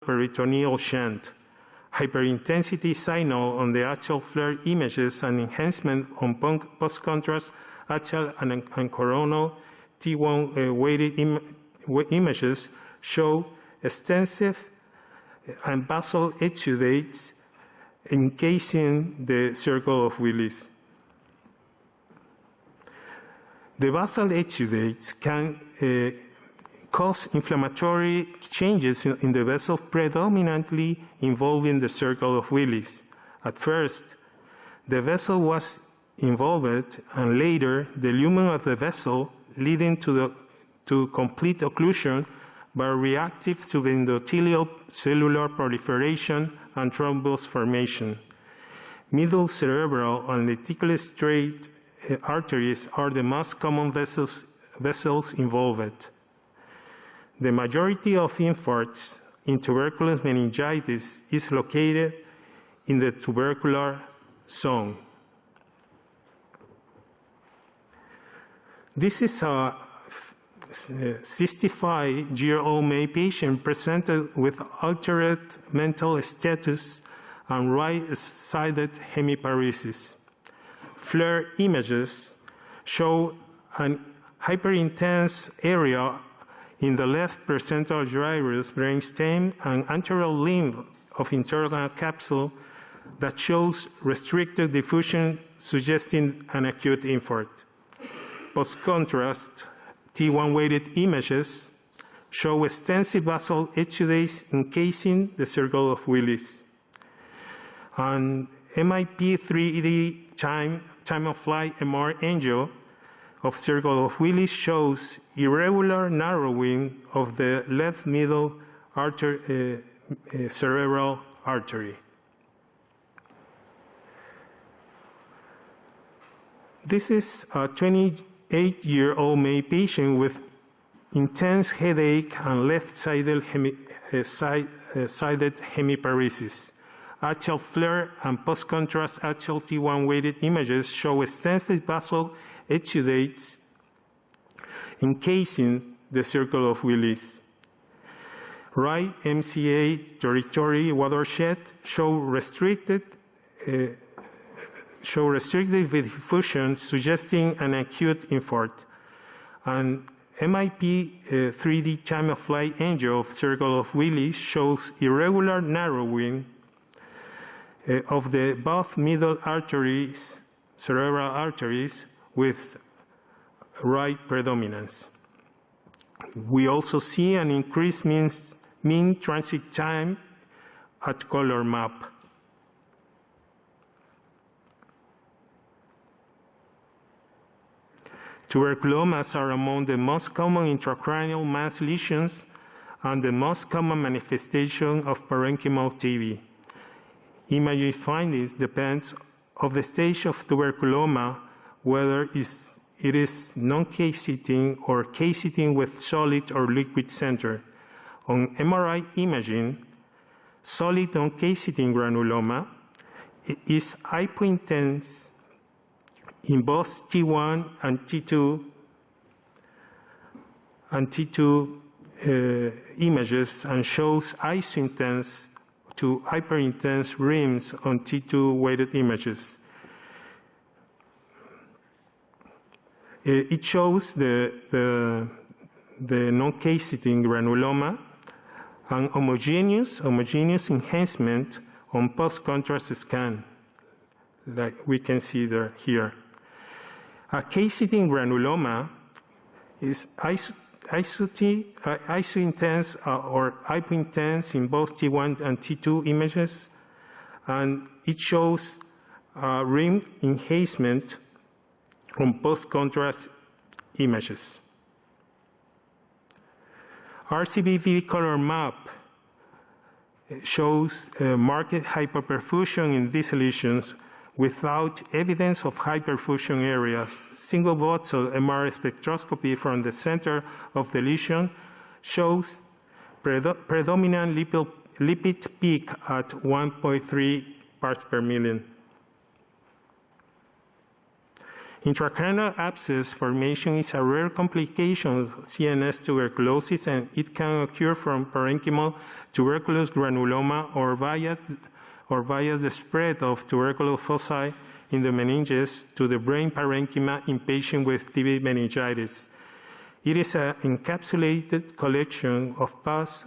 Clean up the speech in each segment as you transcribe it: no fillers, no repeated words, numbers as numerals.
peritoneal shunt, hyperintensity signal on the axial flare images, and enhancement on post-contrast axial and coronal T1 weighted images show extensive and basal exudates encasing the circle of Willis. The basal exudates can cause inflammatory changes in the vessel predominantly involving the circle of Willis. At first, the vessel was involved, and later the lumen of the vessel, leading to complete occlusion by reactive subendothelial cellular proliferation and thrombus formation. Middle cerebral and lenticular straight arteries are the most common vessels involved. The majority of infarcts in tuberculous meningitis is located in the tubercular zone. This is a 65-year-old male patient presented with altered mental status and right-sided hemiparesis. Flare images show an hyperintense area in the left percental gyrus brainstem and anterior limb of internal capsule that shows restricted diffusion, suggesting an acute infarct. Post-contrast T1 weighted images show extensive basal exudates encasing the circle of Willis. And MIP 3D time of flight MR angio of circle of Willis shows irregular narrowing of the left middle cerebral artery. This is a 28-year-old male patient with intense headache and left-sided hemiparesis. Axial flare and post-contrast axial T1 weighted images show extensive basal exudates encasing the circle of Willis. Right MCA territory watershed show restricted diffusion, suggesting an acute infarct. And MIP 3D time of flight angio of circle of Willis shows irregular narrowing of the both middle arteries, cerebral arteries, with right predominance. We also see an increased mean transit time at color map. Tuberculomas are among the most common intracranial mass lesions and the most common manifestation of parenchymal TB. Imaging findings depends on the stage of tuberculoma, whether it is non-case-sitting or case-sitting with solid or liquid center. On MRI imaging, solid non-case-sitting granuloma is hypointense in both T1 and T2 images and shows isointense to hyperintense rims on T2 weighted images. It shows the non-case-sitting granuloma and homogeneous enhancement on post-contrast scan, like we can see there here. A case-sitting granuloma is isointense or hypointense in both T1 and T2 images, and it shows rim enhancement on post-contrast images. RCBV color map shows marked hyperperfusion in these lesions without evidence of hyperfusion areas. Single voxel MR spectroscopy from the center of the lesion shows predominant lipid peak at 1.3 parts per million. Intracranial abscess formation is a rare complication of CNS tuberculosis, and it can occur from parenchymal tuberculous granuloma or via the spread of tuberculous foci in the meninges to the brain parenchyma in patients with TB meningitis. It is an encapsulated collection of pus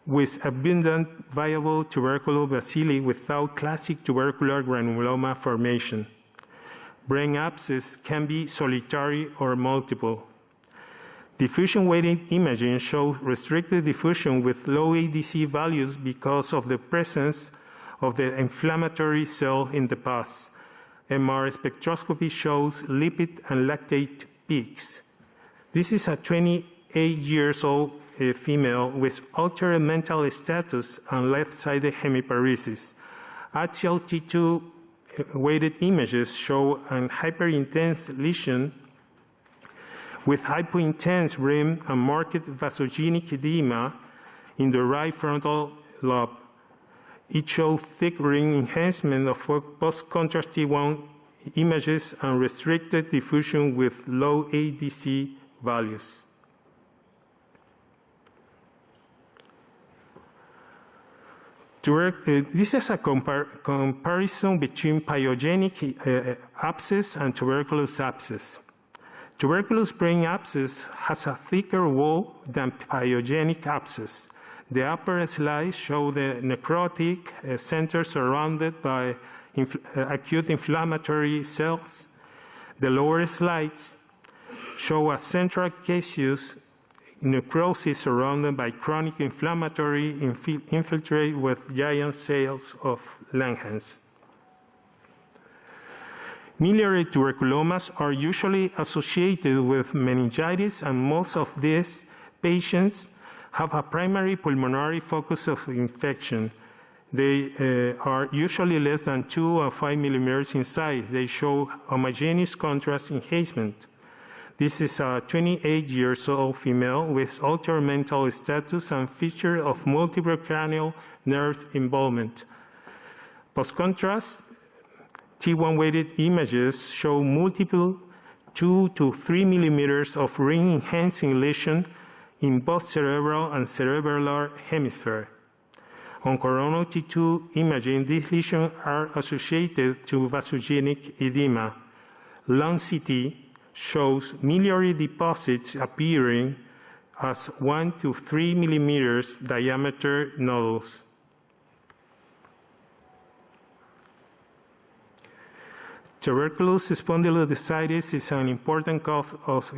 with abundant viable tuberculous bacilli without classic tubercular granuloma formation. Brain abscess can be solitary or multiple. Diffusion-weighted imaging shows restricted diffusion with low ADC values because of the presence of the inflammatory cell in the pus. MR spectroscopy shows lipid and lactate peaks. This is a 28-year-old female with altered mental status and left-sided hemiparesis. Axial T2 weighted images show an hyperintense lesion with hypointense rim and marked vasogenic edema in the right frontal lobe. It shows thick ring enhancement of post-contrast T1 images and restricted diffusion with low ADC values. This is a comparison between pyogenic abscess and tuberculous abscess. Tuberculous brain abscess has a thicker wall than pyogenic abscess. The upper slides show the necrotic center surrounded by acute inflammatory cells. The lower slides show a central caseous necrosis surrounded by chronic inflammatory infiltrate with giant cells of Langhans. Miliary tuberculomas are usually associated with meningitis, and most of these patients have a primary pulmonary focus of infection. They are usually less than 2 and 5 millimeters in size. They show homogeneous contrast enhancement. This is a 28-year-old female with altered mental status and feature of multiple cranial nerve involvement. Post-contrast, T1 weighted images show multiple 2 to 3 millimeters of ring-enhancing lesion in both cerebral and cerebellar hemisphere. On coronal T2 imaging, these lesions are associated to vasogenic edema. Lung CT shows miliary deposits appearing as 1 to 3 millimeters diameter nodules. Tuberculous spondylodiscitis is an important cause of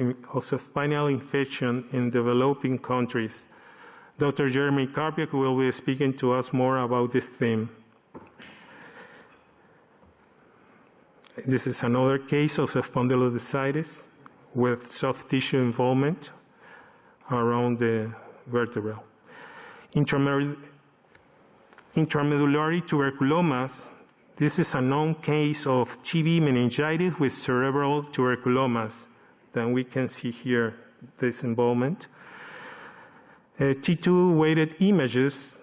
spinal infection in developing countries. Dr. Jeremy Karpiak will be speaking to us more about this theme. This is another case of spondylodiscitis with soft tissue involvement around the vertebra. Intramedullary tuberculomas. This is a known case of TB meningitis with cerebral tuberculomas. Then we can see here this involvement. T2 weighted images.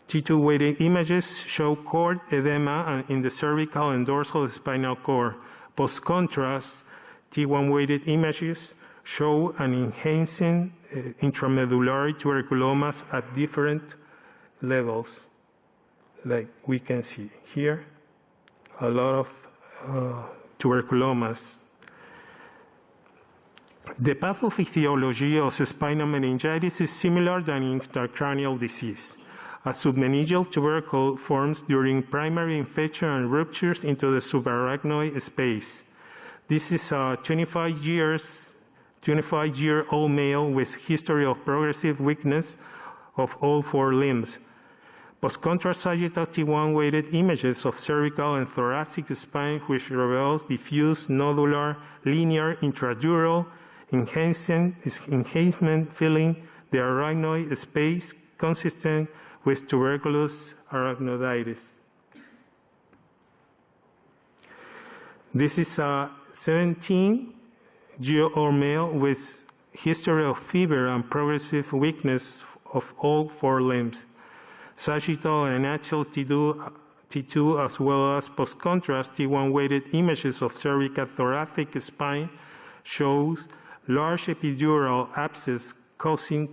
T2 weighted images show cord edema in the cervical and dorsal spinal cord. Post-contrast, T1 weighted images show an enhancing intramedullary tuberculomas at different levels, like we can see here, a lot of tuberculomas. The pathophysiology of spinal meningitis is similar than intracranial disease. A submeningeal tubercle forms during primary infection and ruptures into the subarachnoid space. This is a 25-year-old male with history of progressive weakness of all 4 limbs. Post-contrast sagittal T1 weighted images of cervical and thoracic spine which reveals diffuse, nodular, linear, intradural enhancement filling the arachnoid space consistent with tuberculous arachnoiditis. This is a 17-year-old male with history of fever and progressive weakness of all 4 limbs. Sagittal and axial T2 T2 as well as post-contrast T1 weighted images of cervical thoracic spine shows large epidural abscess causing